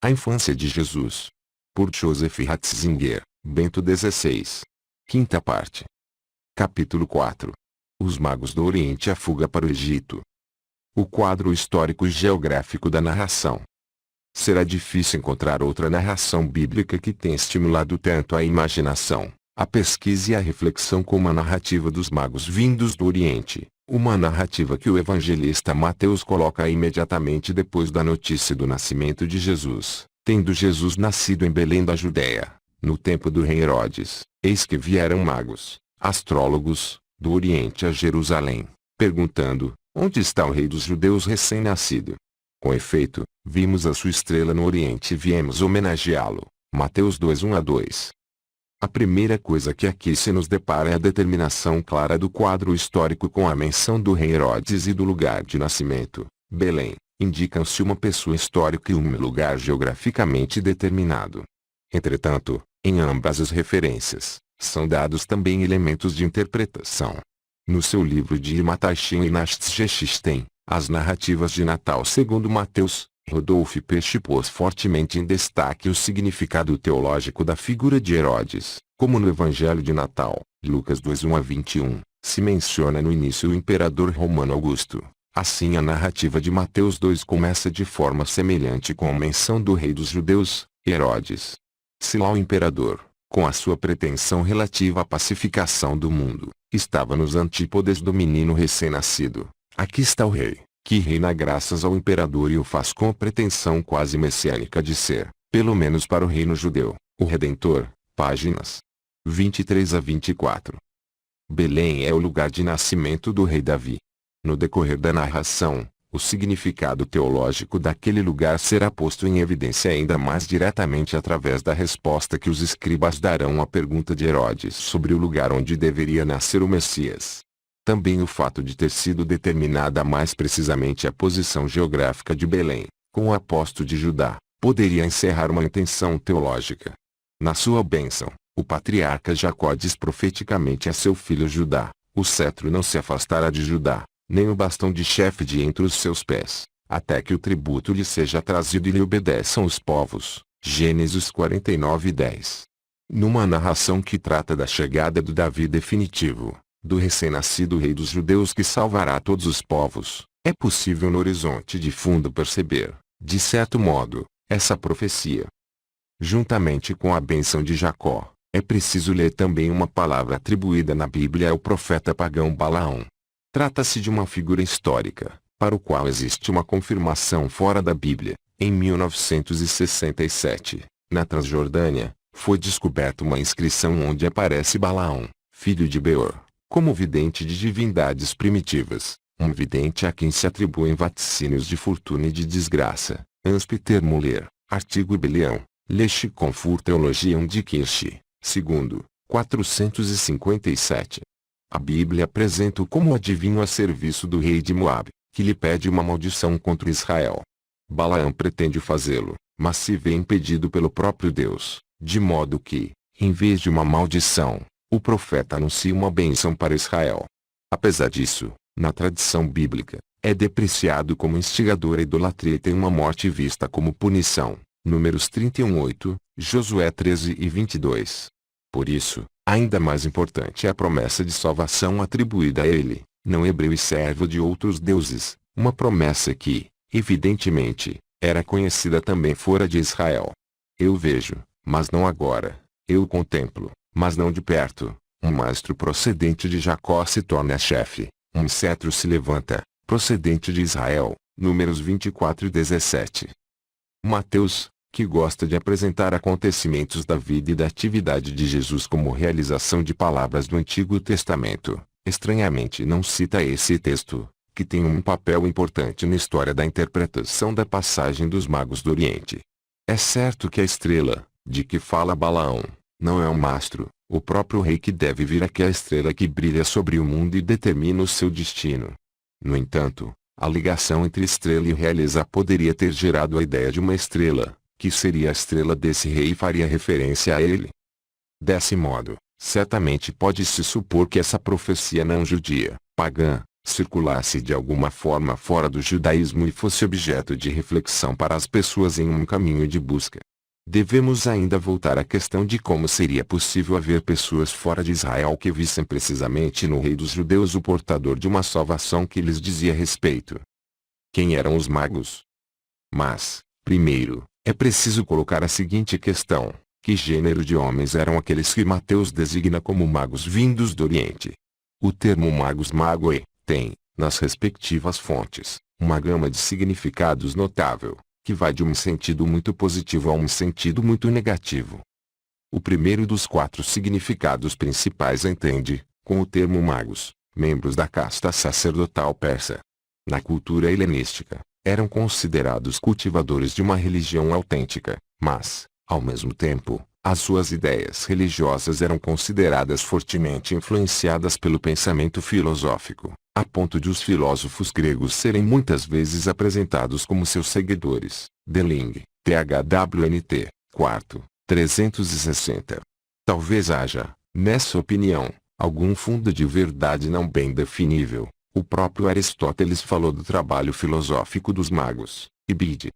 A infância de Jesus. Por Joseph Ratzinger, Bento XVI. Quinta parte. Capítulo 4. Os magos do Oriente e a fuga para o Egito. O quadro histórico e geográfico da narração. Será difícil encontrar outra narração bíblica que tenha estimulado tanto a imaginação, a pesquisa e a reflexão como a narrativa dos magos vindos do Oriente, uma narrativa que o evangelista Mateus coloca imediatamente depois da notícia do nascimento de Jesus. Tendo Jesus nascido em Belém da Judéia, no tempo do rei Herodes, eis que vieram magos, astrólogos, do Oriente a Jerusalém, perguntando: onde está o rei dos judeus recém-nascido? Com efeito, vimos a sua estrela no Oriente e viemos homenageá-lo. Mateus 2:1-2. A primeira coisa que aqui se nos depara é a determinação clara do quadro histórico com a menção do rei Herodes e do lugar de nascimento, Belém. Indicam-se uma pessoa histórica e um lugar geograficamente determinado. Entretanto, em ambas as referências, são dados também elementos de interpretação. No seu livro de Imatashim e Nashtsgeschichten, as narrativas de Natal segundo Mateus, Rodolphe Peixe pôs fortemente em destaque o significado teológico da figura de Herodes, como no Evangelho de Natal, Lucas 2:1-21, se menciona no início o imperador romano Augusto. Assim a narrativa de Mateus 2 começa de forma semelhante com a menção do rei dos judeus, Herodes. Se lá o imperador, com a sua pretensão relativa à pacificação do mundo, estava nos antípodes do menino recém-nascido, aqui está o rei, que reina graças ao imperador e o faz com a pretensão quase messiânica de ser, pelo menos para o reino judeu, o Redentor. Páginas 23-24. Belém é o lugar de nascimento do rei Davi. No decorrer da narração, o significado teológico daquele lugar será posto em evidência ainda mais diretamente através da resposta que os escribas darão à pergunta de Herodes sobre o lugar onde deveria nascer o Messias. Também o fato de ter sido determinada mais precisamente a posição geográfica de Belém, com o aposto de Judá, poderia encerrar uma intenção teológica. Na sua bênção, o patriarca Jacó diz profeticamente a seu filho Judá: o cetro não se afastará de Judá, nem o bastão de chefe de entre os seus pés, até que o tributo lhe seja trazido e lhe obedeçam os povos. Gênesis 49:10. Numa narração que trata da chegada do Davi definitivo, do recém-nascido rei dos judeus que salvará todos os povos, é possível no horizonte de fundo perceber, de certo modo, essa profecia. Juntamente com a bênção de Jacó, é preciso ler também uma palavra atribuída na Bíblia ao profeta pagão Balaão. Trata-se de uma figura histórica, para o qual existe uma confirmação fora da Bíblia. Em 1967, na Transjordânia, foi descoberta uma inscrição onde aparece Balaão, filho de Beor, como vidente de divindades primitivas, um vidente a quem se atribuem vaticínios de fortuna e de desgraça. Hans Peter Müller, artigo Ibelião, Lexicon Theologiam de Kirche, segundo, 457. A Bíblia apresenta-o como adivinho a serviço do rei de Moabe, que lhe pede uma maldição contra Israel. Balaão pretende fazê-lo, mas se vê impedido pelo próprio Deus, de modo que, em vez de uma maldição, o profeta anuncia uma bênção para Israel. Apesar disso, na tradição bíblica, é depreciado como instigador à idolatria e tem uma morte vista como punição. Números 31:8, Josué 13:22. Por isso, ainda mais importante é a promessa de salvação atribuída a ele, não hebreu e servo de outros deuses, uma promessa que, evidentemente, era conhecida também fora de Israel. Eu vejo, mas não agora, eu contemplo, mas não de perto, um mastro procedente de Jacó se torna chefe, um cetro se levanta, procedente de Israel. Números 24:17. Mateus, que gosta de apresentar acontecimentos da vida e da atividade de Jesus como realização de palavras do Antigo Testamento, estranhamente não cita esse texto, que tem um papel importante na história da interpretação da passagem dos magos do Oriente. É certo que a estrela, de que fala Balaão, não é um mastro, o próprio rei que deve vir aqui é a estrela que brilha sobre o mundo e determina o seu destino. No entanto, a ligação entre estrela e realizar poderia ter gerado a ideia de uma estrela, que seria a estrela desse rei e faria referência a ele. Desse modo, certamente pode-se supor que essa profecia não judia, pagã, circulasse de alguma forma fora do judaísmo e fosse objeto de reflexão para as pessoas em um caminho de busca. Devemos ainda voltar à questão de como seria possível haver pessoas fora de Israel que vissem precisamente no rei dos judeus o portador de uma salvação que lhes dizia respeito. Quem eram os magos? Mas, primeiro, é preciso colocar a seguinte questão: que gênero de homens eram aqueles que Mateus designa como magos vindos do Oriente? O termo magos magoe tem, nas respectivas fontes, uma gama de significados notável, que vai de um sentido muito positivo a um sentido muito negativo. O primeiro dos 4 significados principais entende, com o termo magos, membros da casta sacerdotal persa. Na cultura helenística, eram considerados cultivadores de uma religião autêntica, mas, ao mesmo tempo, as suas ideias religiosas eram consideradas fortemente influenciadas pelo pensamento filosófico, a ponto de os filósofos gregos serem muitas vezes apresentados como seus seguidores. Deling, THWNT, 4, 360. Talvez haja, nessa opinião, algum fundo de verdade não bem definível. O próprio Aristóteles falou do trabalho filosófico dos magos, e Bede.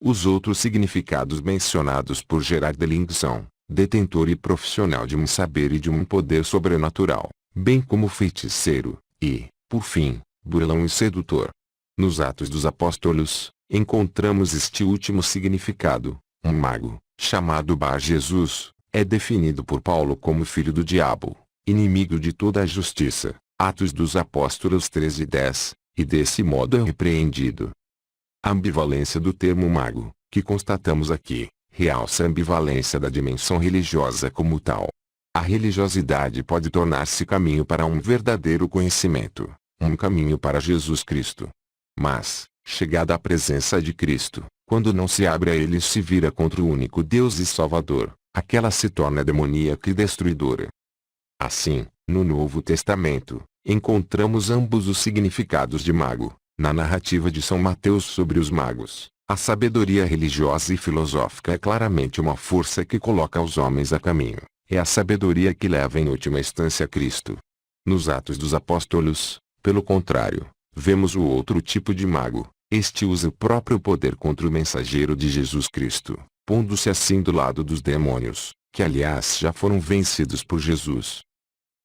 Os outros significados mencionados por Gerard Deling são detentor e profissional de um saber e de um poder sobrenatural, bem como feiticeiro, e, por fim, burlão e sedutor. Nos Atos dos Apóstolos, encontramos este último significado. Um mago, chamado Bar Jesus, é definido por Paulo como filho do diabo, inimigo de toda a justiça. Atos dos Apóstolos 13:10, e desse modo é repreendido. A ambivalência do termo mago, que constatamos aqui, realça a ambivalência da dimensão religiosa como tal. A religiosidade pode tornar-se caminho para um verdadeiro conhecimento, um caminho para Jesus Cristo. Mas, chegada à presença de Cristo, quando não se abre a ele e se vira contra o único Deus e Salvador, aquela se torna demoníaca e destruidora. Assim, no Novo Testamento, encontramos ambos os significados de mago. Na narrativa de São Mateus sobre os magos, a sabedoria religiosa e filosófica é claramente uma força que coloca os homens a caminho. É a sabedoria que leva em última instância a Cristo. Nos Atos dos Apóstolos, pelo contrário, vemos o outro tipo de mago. Este usa o próprio poder contra o mensageiro de Jesus Cristo, pondo-se assim do lado dos demônios, que aliás já foram vencidos por Jesus.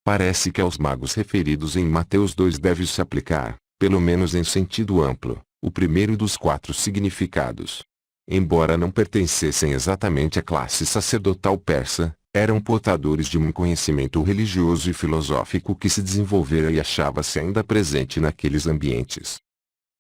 Parece que aos magos referidos em Mateus 2 deve-se aplicar, pelo menos em sentido amplo, o primeiro dos 4 significados. Embora não pertencessem exatamente à classe sacerdotal persa, eram portadores de um conhecimento religioso e filosófico que se desenvolvera e achava-se ainda presente naqueles ambientes.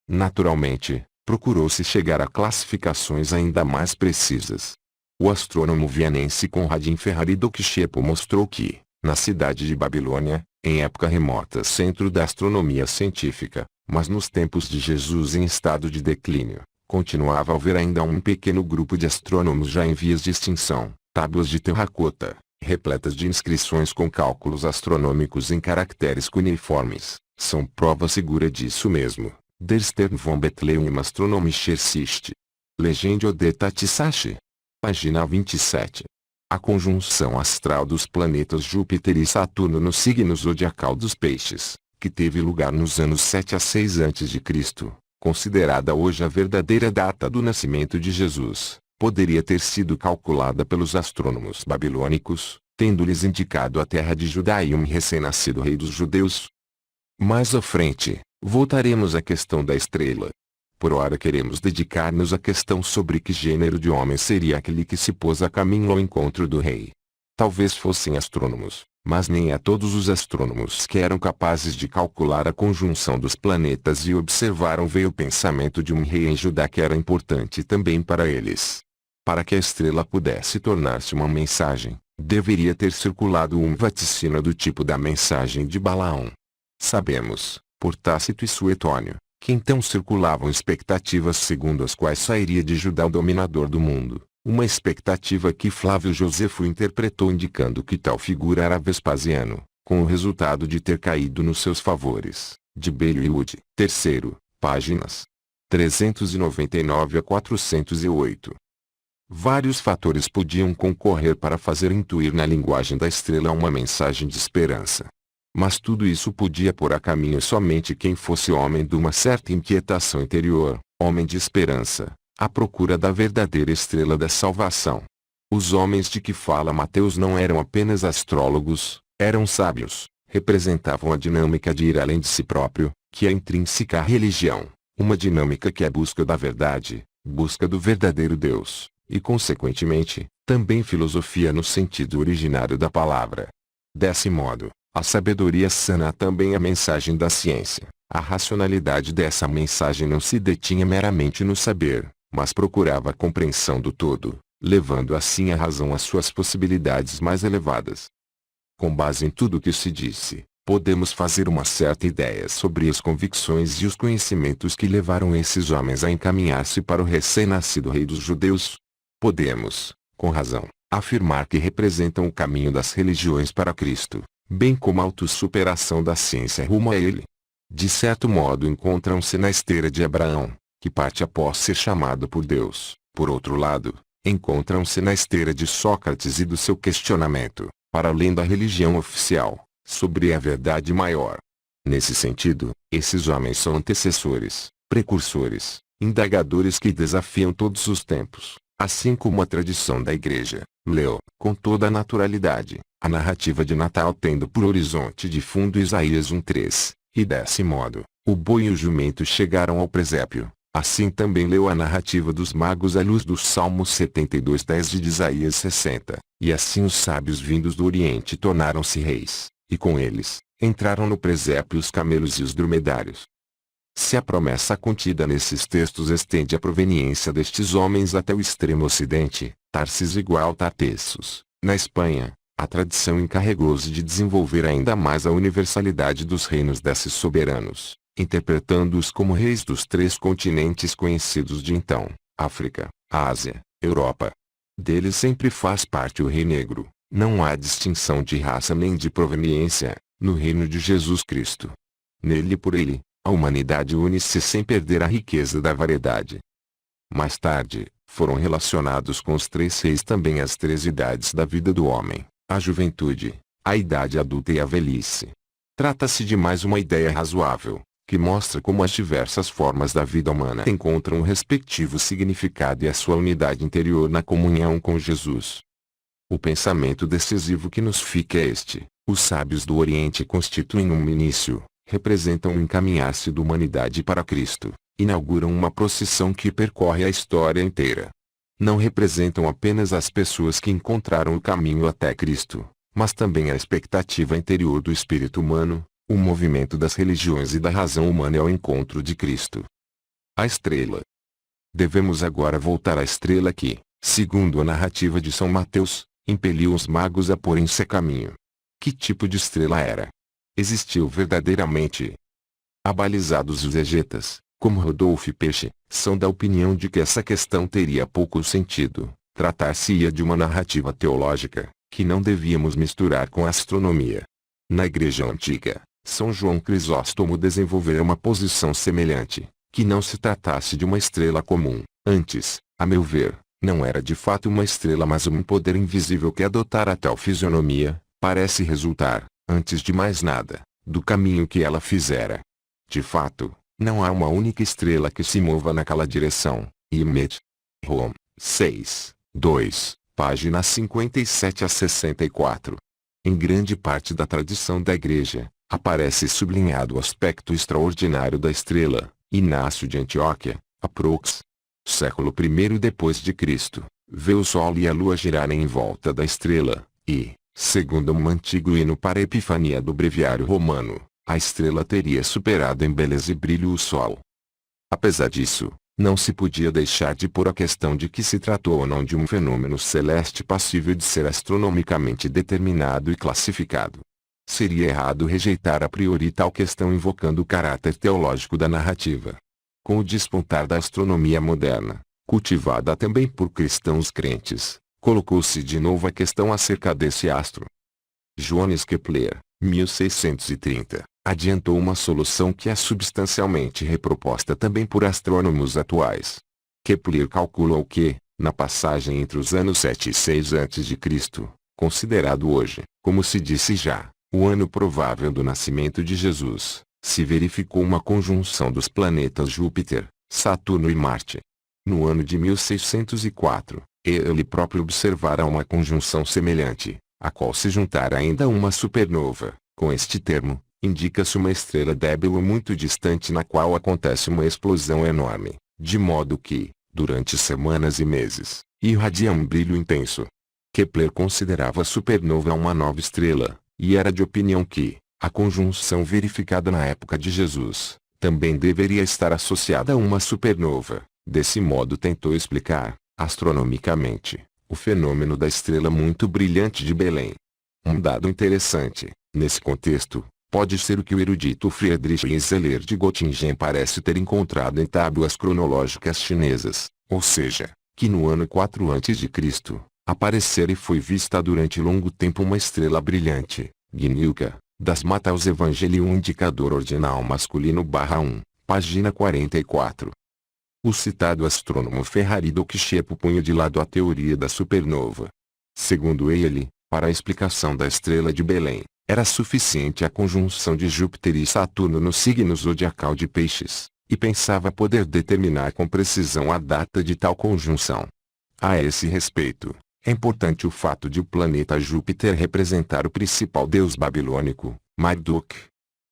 Naturalmente, procurou-se chegar a classificações ainda mais precisas. O astrônomo vienense Conradin Ferrari Dokchepo mostrou que, na cidade de Babilônia, em época remota centro da astronomia científica, mas nos tempos de Jesus em estado de declínio, continuava a haver ainda um pequeno grupo de astrônomos já em vias de extinção. Tábuas de terracota, repletas de inscrições com cálculos astronômicos em caracteres cuneiformes, são prova segura disso mesmo. Der Stern von Bethlehem Astronomischer Sicht. Legende de Tatisashi. Página 27. A conjunção astral dos planetas Júpiter e Saturno no signo zodiacal dos Peixes, que teve lugar nos anos 7 a 6 a.C., considerada hoje a verdadeira data do nascimento de Jesus, poderia ter sido calculada pelos astrônomos babilônicos, tendo-lhes indicado a terra de Judá e um recém-nascido rei dos judeus. Mais à frente, voltaremos à questão da estrela. Por ora queremos dedicar-nos à questão sobre que gênero de homem seria aquele que se pôs a caminho ao encontro do rei. Talvez fossem astrônomos, mas nem a todos os astrônomos que eram capazes de calcular a conjunção dos planetas e observaram veio o pensamento de um rei em Judá que era importante também para eles. Para que a estrela pudesse tornar-se uma mensagem, deveria ter circulado um vaticínio do tipo da mensagem de Balaão. Sabemos, por Tácito e Suetônio, que então circulavam expectativas segundo as quais sairia de Judá o dominador do mundo, uma expectativa que Flávio Josefo interpretou indicando que tal figura era Vespasiano, com o resultado de ter caído nos seus favores, de Beliude, terceiro, páginas 399 a 408. Vários fatores podiam concorrer para fazer intuir na linguagem da estrela uma mensagem de esperança. Mas tudo isso podia pôr a caminho somente quem fosse homem de uma certa inquietação interior, homem de esperança, à procura da verdadeira estrela da salvação. Os homens de que fala Mateus não eram apenas astrólogos, eram sábios, representavam a dinâmica de ir além de si próprio, que é intrínseca à religião, uma dinâmica que é busca da verdade, busca do verdadeiro Deus, e consequentemente, também filosofia no sentido originário da palavra. Desse modo, a sabedoria sana é também a mensagem da ciência. A racionalidade dessa mensagem não se detinha meramente no saber, mas procurava a compreensão do todo, levando assim a razão às suas possibilidades mais elevadas. Com base em tudo o que se disse, podemos fazer uma certa ideia sobre as convicções e os conhecimentos que levaram esses homens a encaminhar-se para o recém-nascido rei dos judeus. Podemos, com razão, afirmar que representam o caminho das religiões para Cristo, bem como a autossuperação da ciência rumo a ele. De certo modo encontram-se na esteira de Abraão, que parte após ser chamado por Deus. Por outro lado, encontram-se na esteira de Sócrates e do seu questionamento, para além da religião oficial, sobre a verdade maior. Nesse sentido, esses homens são antecessores, precursores, indagadores que desafiam todos os tempos, assim como a tradição da Igreja. Leu, com toda a naturalidade, a narrativa de Natal tendo por horizonte de fundo Isaías 1:3, e desse modo, o boi e o jumento chegaram ao presépio. Assim também leu a narrativa dos magos à luz dos Salmos 72:10 e de Isaías 60, e assim os sábios vindos do Oriente tornaram-se reis, e com eles, entraram no presépio os camelos e os dromedários. Se a promessa contida nesses textos estende a proveniência destes homens até o extremo ocidente, Tarsis igual Tartessos, na Espanha, a tradição encarregou-se de desenvolver ainda mais a universalidade dos reinos desses soberanos, interpretando-os como reis dos 3 continentes conhecidos de então, África, Ásia, Europa. Deles sempre faz parte o Rei Negro, não há distinção de raça nem de proveniência, no reino de Jesus Cristo. Nele e por ele, a humanidade une-se sem perder a riqueza da variedade. Mais tarde, foram relacionados com os 3 reis também as 3 idades da vida do homem, a juventude, a idade adulta e a velhice. Trata-se de mais uma ideia razoável, que mostra como as diversas formas da vida humana encontram o respectivo significado e a sua unidade interior na comunhão com Jesus. O pensamento decisivo que nos fica é este: os sábios do Oriente constituem um início, representam o encaminhar-se da humanidade para Cristo, inauguram uma procissão que percorre a história inteira. Não representam apenas as pessoas que encontraram o caminho até Cristo, mas também a expectativa interior do espírito humano, o movimento das religiões e da razão humana ao encontro de Cristo. A estrela. Devemos agora voltar à estrela que, segundo a narrativa de São Mateus, impeliu os magos a porem-se a caminho. Que tipo de estrela era? Existiu verdadeiramente? Abalizados os exegetas, como Rodolphe Peixe, são da opinião de que essa questão teria pouco sentido, tratar-se-ia de uma narrativa teológica, que não devíamos misturar com a astronomia. Na Igreja Antiga, São João Crisóstomo desenvolvera uma posição semelhante, que não se tratasse de uma estrela comum, antes, a meu ver, não era de fato uma estrela mas um poder invisível que adotara tal fisionomia, parece resultar, antes de mais nada, do caminho que ela fizera. De fato, não há uma única estrela que se mova naquela direção. Imet. Rom. 6, 2, páginas 57 a 64. Em grande parte da tradição da Igreja, aparece sublinhado o aspecto extraordinário da estrela. Inácio de Antioquia, aprox. Século I depois de Cristo, vê o Sol e a Lua girarem em volta da estrela, e, segundo um antigo hino para a Epifania do Breviário Romano, a estrela teria superado em beleza e brilho o Sol. Apesar disso, não se podia deixar de pôr a questão de que se tratou ou não de um fenômeno celeste passível de ser astronomicamente determinado e classificado. Seria errado rejeitar a priori tal questão invocando o caráter teológico da narrativa. Com o despontar da astronomia moderna, cultivada também por cristãos crentes, colocou-se de novo a questão acerca desse astro. Johannes Kepler, 1630, adiantou uma solução que é substancialmente reproposta também por astrônomos atuais. Kepler calculou que, na passagem entre os anos 7 e 6 a.C., considerado hoje, como se disse já, O ano provável do nascimento de Jesus, se verificou uma conjunção dos planetas Júpiter, Saturno e Marte. No ano de 1604, ele próprio observara uma conjunção semelhante, a qual se juntara ainda uma supernova. Com este termo, indica-se uma estrela débil ou muito distante na qual acontece uma explosão enorme, de modo que, durante semanas e meses, irradia um brilho intenso. Kepler considerava a supernova uma nova estrela, e era de opinião que, a conjunção verificada na época de Jesus, também deveria estar associada a uma supernova. Desse modo tentou explicar, astronomicamente, o fenômeno da estrela muito brilhante de Belém. Um dado interessante, nesse contexto, pode ser o que o erudito Friedrich Zeller de Göttingen parece ter encontrado em tábuas cronológicas chinesas, ou seja, que no ano 4 a.C., aparecera e foi vista durante longo tempo uma estrela brilhante, Gnilka, das Matas Evangelium indicador ordinal masculino /1, página 44. O citado astrônomo Ferrari do Quichepo punha de lado a teoria da supernova. Segundo ele, para a explicação da estrela de Belém, era suficiente a conjunção de Júpiter e Saturno no signo zodiacal de Peixes, e pensava poder determinar com precisão a data de tal conjunção. A esse respeito, é importante o fato de o planeta Júpiter representar o principal deus babilônico, Marduk.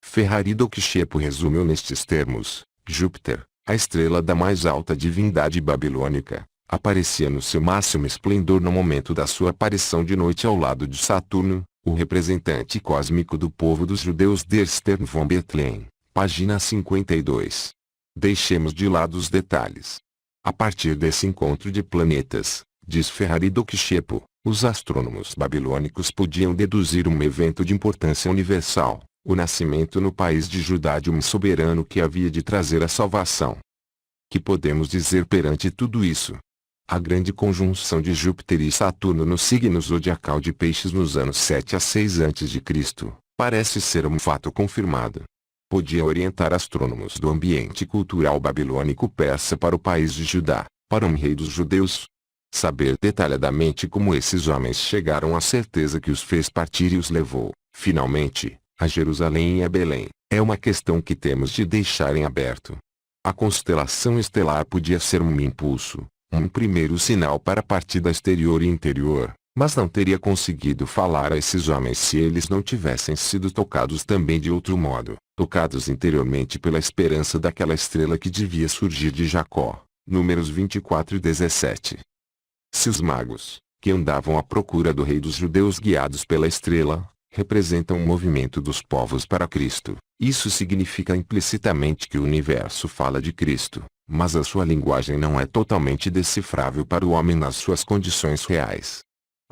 Ferrari do Quichepo resumiu nestes termos: Júpiter, a estrela da mais alta divindade babilônica, aparecia no seu máximo esplendor no momento da sua aparição de noite ao lado de Saturno, o representante cósmico do povo dos judeus der Stern von Bethlehem, página 52. Deixemos de lado os detalhes. A partir desse encontro de planetas, diz Ferrari do Quichepo, os astrônomos babilônicos podiam deduzir um evento de importância universal, o nascimento no país de Judá de um soberano que havia de trazer a salvação. Que podemos dizer perante tudo isso? A grande conjunção de Júpiter e Saturno no signo zodiacal de Peixes nos anos 7 a 6 a.C., parece ser um fato confirmado. Podia orientar astrônomos do ambiente cultural babilônico persa para o país de Judá, para um rei dos judeus. Saber detalhadamente como esses homens chegaram à certeza que os fez partir e os levou, finalmente, a Jerusalém e a Belém, é uma questão que temos de deixar em aberto. A constelação estelar podia ser um impulso, um primeiro sinal para a partida exterior e interior, mas não teria conseguido falar a esses homens se eles não tivessem sido tocados também de outro modo, tocados interiormente pela esperança daquela estrela que devia surgir de Jacó. Números 24 e 17. Se os magos, que andavam à procura do rei dos judeus guiados pela estrela, representam o movimento dos povos para Cristo, isso significa implicitamente que o universo fala de Cristo, mas a sua linguagem não é totalmente decifrável para o homem nas suas condições reais.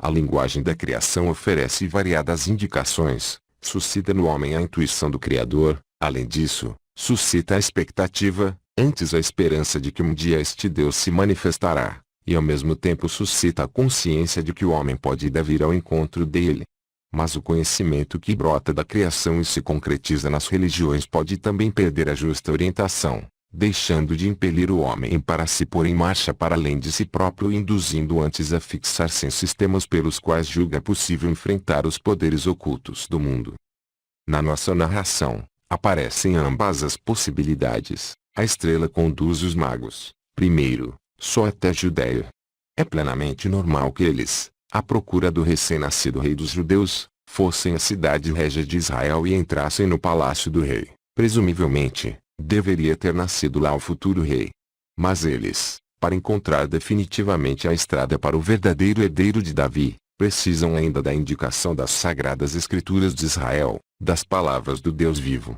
A linguagem da criação oferece variadas indicações, suscita no homem a intuição do Criador, além disso, suscita a expectativa, antes a esperança de que um dia este Deus se manifestará, e ao mesmo tempo suscita a consciência de que o homem pode e deve ir ao encontro dele. Mas o conhecimento que brota da criação e se concretiza nas religiões pode também perder a justa orientação, deixando de impelir o homem para se pôr em marcha para além de si próprio e induzindo antes a fixar-se em sistemas pelos quais julga possível enfrentar os poderes ocultos do mundo. Na nossa narração, aparecem ambas as possibilidades. A estrela conduz os magos, primeiro, só até Judéia. É plenamente normal que eles, à procura do recém-nascido rei dos judeus, fossem à cidade régia de Israel e entrassem no palácio do rei. Presumivelmente, deveria ter nascido lá o futuro rei. Mas eles, para encontrar definitivamente a estrada para o verdadeiro herdeiro de Davi, precisam ainda da indicação das sagradas escrituras de Israel, das palavras do Deus vivo.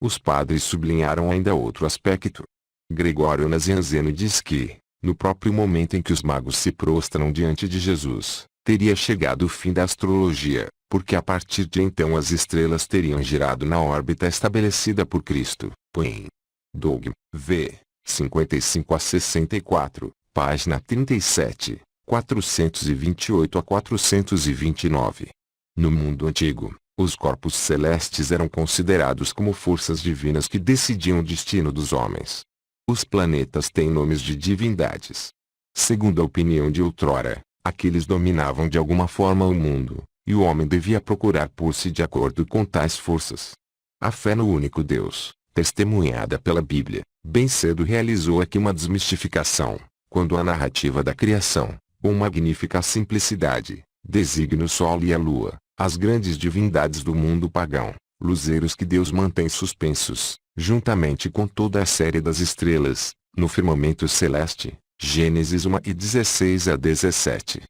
Os padres sublinharam ainda outro aspecto. Gregório Nazianzeno diz que, no próprio momento em que os magos se prostram diante de Jesus, teria chegado o fim da astrologia, porque a partir de então as estrelas teriam girado na órbita estabelecida por Cristo. Põe. Dogma, v. 55 a 64, página 37, 428 a 429. No mundo antigo, os corpos celestes eram considerados como forças divinas que decidiam o destino dos homens. Os planetas têm nomes de divindades. Segundo a opinião de outrora, aqueles dominavam de alguma forma o mundo, e o homem devia procurar pôr-se de acordo com tais forças. A fé no único Deus, testemunhada pela Bíblia, bem cedo realizou aqui uma desmistificação, quando a narrativa da criação, com magnífica simplicidade, designa o sol e a lua, as grandes divindades do mundo pagão, luzeiros que Deus mantém suspensos, juntamente com toda a série das estrelas, no firmamento celeste. Gênesis 1 e 16 a 17.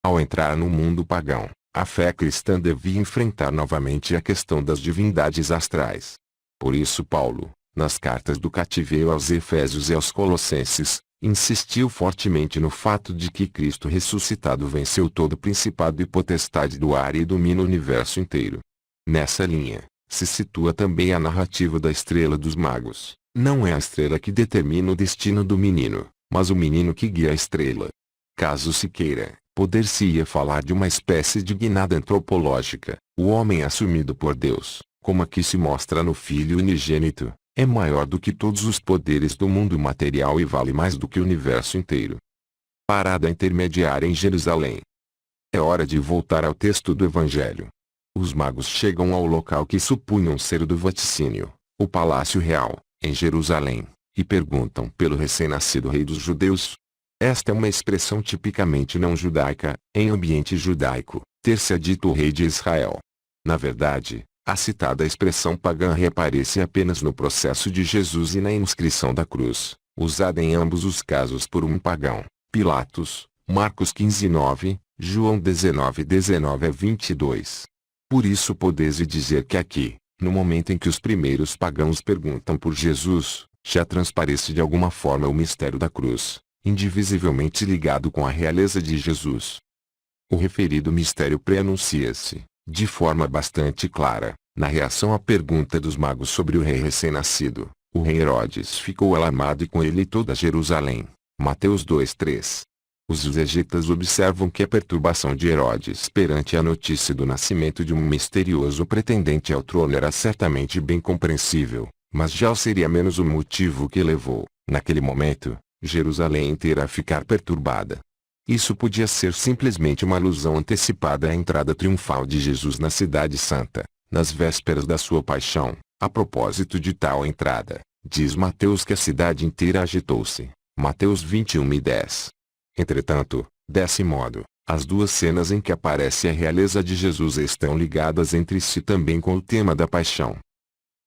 Ao entrar no mundo pagão, a fé cristã devia enfrentar novamente a questão das divindades astrais. Por isso Paulo, nas cartas do cativeiro aos Efésios e aos Colossenses, insistiu fortemente no fato de que Cristo ressuscitado venceu todo principado e potestade do ar e domina o universo inteiro. Nessa linha, se situa também a narrativa da estrela dos magos. Não é a estrela que determina o destino do menino, mas o menino que guia a estrela. Caso se queira, poder-se-ia falar de uma espécie de guinada antropológica. O homem assumido por Deus, como aqui se mostra no Filho unigênito, é maior do que todos os poderes do mundo material e vale mais do que o universo inteiro. Parada intermediária em Jerusalém. É hora de voltar ao texto do Evangelho. Os magos chegam ao local que supunham ser o do vaticínio, o Palácio Real, em Jerusalém, e perguntam pelo recém-nascido rei dos judeus. Esta é uma expressão tipicamente não judaica, em ambiente judaico, ter-se dito o rei de Israel. Na verdade, a citada expressão pagã reaparece apenas no processo de Jesus e na inscrição da cruz, usada em ambos os casos por um pagão, Pilatos, Marcos 15:9, João 19:19 a 22. Por isso podeis dizer que aqui, no momento em que os primeiros pagãos perguntam por Jesus, já transparece de alguma forma o mistério da cruz, indivisivelmente ligado com a realeza de Jesus. O referido mistério preanuncia-se, de forma bastante clara, na reação à pergunta dos magos sobre o rei recém-nascido. O rei Herodes ficou alarmado e com ele toda Jerusalém. Mateus 2:3. Os exegetas observam que a perturbação de Herodes perante a notícia do nascimento de um misterioso pretendente ao trono era certamente bem compreensível, mas já seria menos o motivo que levou, naquele momento, Jerusalém inteira a ficar perturbada. Isso podia ser simplesmente uma alusão antecipada à entrada triunfal de Jesus na Cidade Santa, nas vésperas da sua paixão. A propósito de tal entrada, diz Mateus que a cidade inteira agitou-se. Mateus 21:10. Entretanto, desse modo, as duas cenas em que aparece a realeza de Jesus estão ligadas entre si também com o tema da paixão.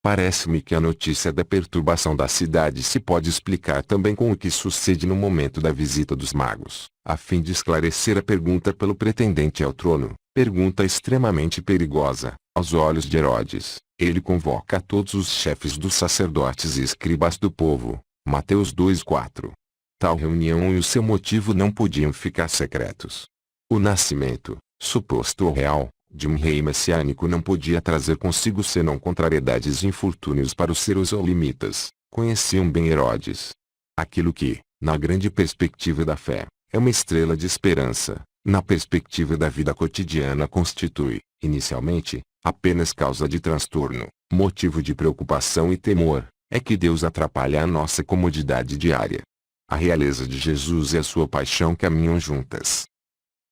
Parece-me que a notícia da perturbação da cidade se pode explicar também com o que sucede no momento da visita dos magos, a fim de esclarecer a pergunta pelo pretendente ao trono, pergunta extremamente perigosa, aos olhos de Herodes. Ele convoca todos os chefes dos sacerdotes e escribas do povo. Mateus 2:4. Tal reunião e o seu motivo não podiam ficar secretos. O nascimento, suposto ou real, de um rei messiânico não podia trazer consigo senão contrariedades e infortúnios para os jerusalemitas. Conheciam bem Herodes. Aquilo que, na grande perspectiva da fé, é uma estrela de esperança, na perspectiva da vida cotidiana constitui, inicialmente, apenas causa de transtorno, motivo de preocupação e temor, é que Deus atrapalha a nossa comodidade diária. A realeza de Jesus e a sua paixão caminham juntas.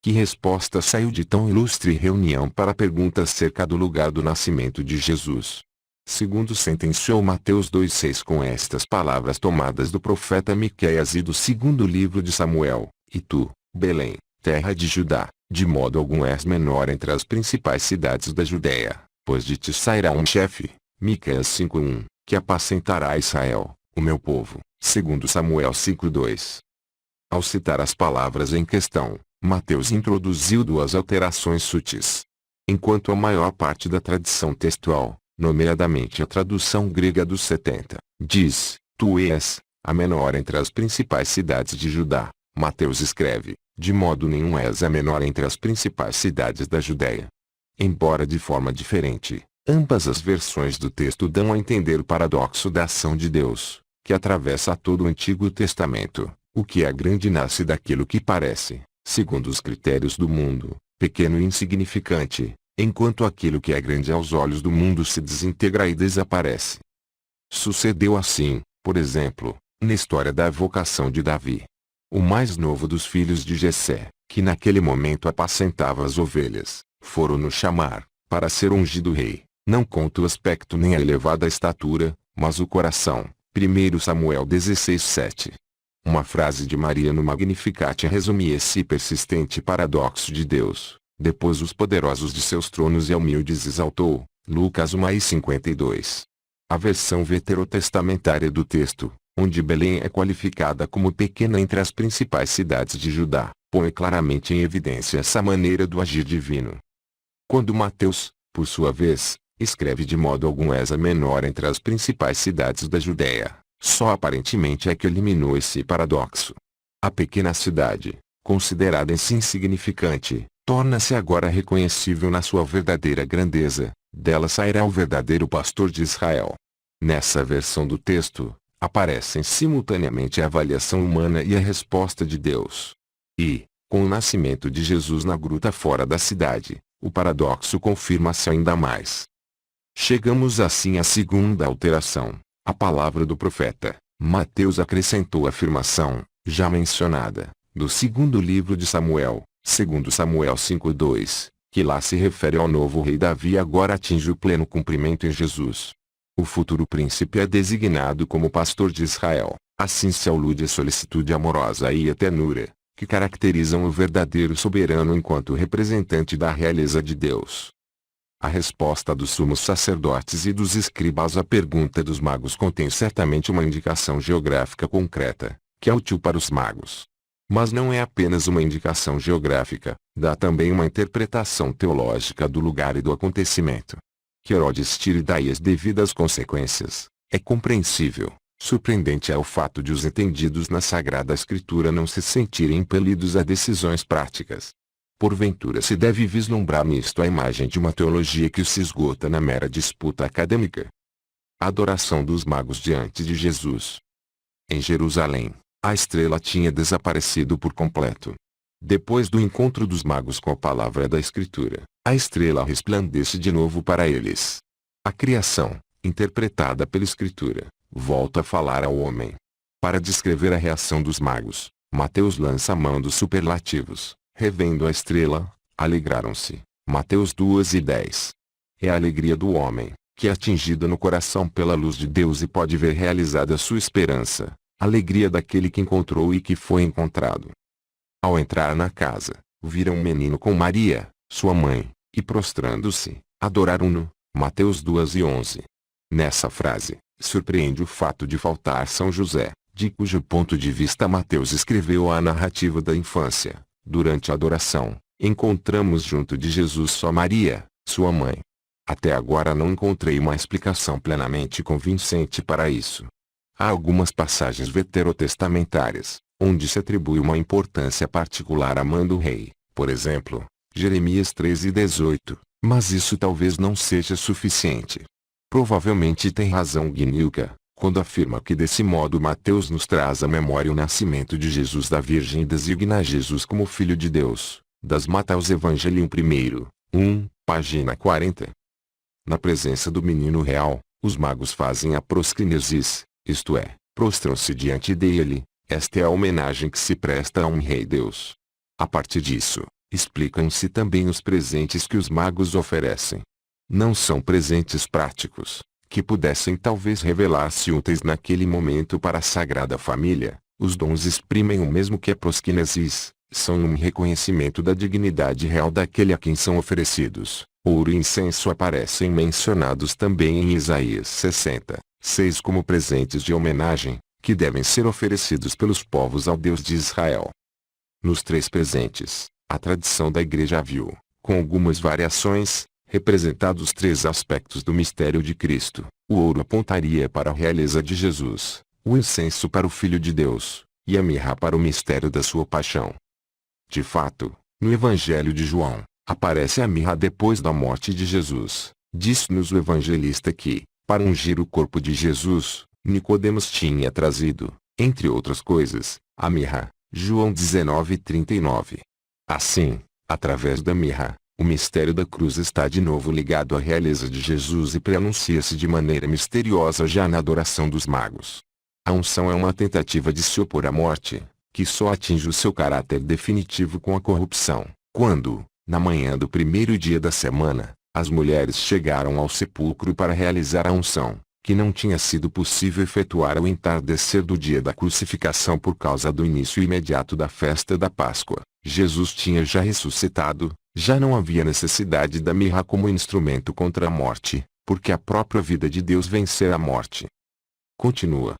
Que resposta saiu de tão ilustre reunião para a pergunta acerca do lugar do nascimento de Jesus? Segundo sentenciou Mateus 2:6 com estas palavras tomadas do profeta Miqueias e do segundo livro de Samuel: E tu, Belém, terra de Judá, de modo algum és menor entre as principais cidades da Judéia, pois de ti sairá um chefe, Miqueias 5:1, que apacentará Israel, o meu povo, segundo Samuel 5:2. Ao citar as palavras em questão, Mateus introduziu duas alterações sutis. Enquanto a maior parte da tradição textual, nomeadamente a tradução grega dos 70, diz, tu és, a menor entre as principais cidades de Judá, Mateus escreve, de modo nenhum és a menor entre as principais cidades da Judéia. Embora de forma diferente, ambas as versões do texto dão a entender o paradoxo da ação de Deus, que atravessa todo o Antigo Testamento. O que é grande nasce daquilo que parece, segundo os critérios do mundo, pequeno e insignificante, enquanto aquilo que é grande aos olhos do mundo se desintegra e desaparece. Sucedeu assim, por exemplo, na história da vocação de Davi. O mais novo dos filhos de Jessé, que naquele momento apacentava as ovelhas, foram-no chamar, para ser ungido rei. Não conta o aspecto nem a elevada estatura, mas o coração. 1 Samuel 16:7. Uma frase de Maria no Magnificat resume esse persistente paradoxo de Deus. Depois os poderosos de seus tronos e humildes exaltou. Lucas 1:52. A versão veterotestamentária do texto, onde Belém é qualificada como pequena entre as principais cidades de Judá, põe claramente em evidência essa maneira do agir divino. Quando Mateus, por sua vez, escreve de modo algum Esa menor entre as principais cidades da Judéia, só aparentemente é que eliminou esse paradoxo. A pequena cidade, considerada insignificante, torna-se agora reconhecível na sua verdadeira grandeza, dela sairá o verdadeiro pastor de Israel. Nessa versão do texto, aparecem simultaneamente a avaliação humana e a resposta de Deus. E, com o nascimento de Jesus na gruta fora da cidade, o paradoxo confirma-se ainda mais. Chegamos assim à segunda alteração, a palavra do profeta. Mateus acrescentou a afirmação, já mencionada, do segundo livro de Samuel, 2 Samuel 5:2, que lá se refere ao novo rei Davi e agora atinge o pleno cumprimento em Jesus. O futuro príncipe é designado como pastor de Israel, assim se alude a solicitude amorosa e a tenura, que caracterizam o verdadeiro soberano enquanto representante da realeza de Deus. A resposta dos sumos sacerdotes e dos escribas à pergunta dos magos contém certamente uma indicação geográfica concreta, que é útil para os magos. Mas não é apenas uma indicação geográfica, dá também uma interpretação teológica do lugar e do acontecimento. Que Herodes tire daí as devidas consequências, é compreensível. Surpreendente é o fato de os entendidos na Sagrada Escritura não se sentirem impelidos a decisões práticas. Porventura se deve vislumbrar nisto a imagem de uma teologia que se esgota na mera disputa acadêmica. A adoração dos magos diante de Jesus. Em Jerusalém, a estrela tinha desaparecido por completo. Depois do encontro dos magos com a palavra da Escritura, a estrela resplandece de novo para eles. A criação, interpretada pela Escritura, volta a falar ao homem. Para descrever a reação dos magos, Mateus lança a mão dos superlativos. Revendo a estrela, alegraram-se. Mateus 2:10. É a alegria do homem, que é atingida no coração pela luz de Deus e pode ver realizada sua esperança, alegria daquele que encontrou e que foi encontrado. Ao entrar na casa, viram um menino com Maria, sua mãe, e prostrando-se, adoraram-no. Mateus 2:11. Nessa frase, surpreende o fato de faltar São José, de cujo ponto de vista Mateus escreveu a narrativa da infância. Durante a adoração, encontramos junto de Jesus só Maria, sua mãe. Até agora não encontrei uma explicação plenamente convincente para isso. Há algumas passagens veterotestamentárias, onde se atribui uma importância particular à mãe do rei, por exemplo, Jeremias 13:18, mas isso talvez não seja suficiente. Provavelmente tem razão Gnilka, quando afirma que desse modo Mateus nos traz à memória o nascimento de Jesus da Virgem e designa Jesus como Filho de Deus, das Mateus Evangelium 1, página 40. Na presença do menino real, os magos fazem a proscrinesis, isto é, prostram-se diante dele. Esta é a homenagem que se presta a um rei Deus. A partir disso, explicam-se também os presentes que os magos oferecem. Não são presentes práticos, que pudessem talvez revelar-se úteis naquele momento para a Sagrada Família. Os dons exprimem o mesmo que a prosquinesis, são um reconhecimento da dignidade real daquele a quem são oferecidos. Ouro e incenso aparecem mencionados também em Isaías 60:6 como presentes de homenagem, que devem ser oferecidos pelos povos ao Deus de Israel. Nos três presentes, a tradição da Igreja viu, com algumas variações, representados três aspectos do mistério de Cristo. O ouro apontaria para a realeza de Jesus, o incenso para o Filho de Deus, e a mirra para o mistério da sua paixão. De fato, no Evangelho de João, aparece a mirra depois da morte de Jesus. Diz-nos o evangelista que, para ungir o corpo de Jesus, Nicodemos tinha trazido, entre outras coisas, a mirra. João 19:39. Assim, através da mirra, o mistério da cruz está de novo ligado à realeza de Jesus e preanuncia-se de maneira misteriosa já na adoração dos magos. A unção é uma tentativa de se opor à morte, que só atinge o seu caráter definitivo com a corrupção, quando, Na manhã do primeiro dia da semana, as mulheres chegaram ao sepulcro para realizar a unção, que não tinha sido possível efetuar ao entardecer do dia da crucificação por causa do início imediato da festa da Páscoa. Jesus tinha já ressuscitado, já não havia necessidade da mirra como instrumento contra a morte, porque a própria vida de Deus vencera a morte. Continua.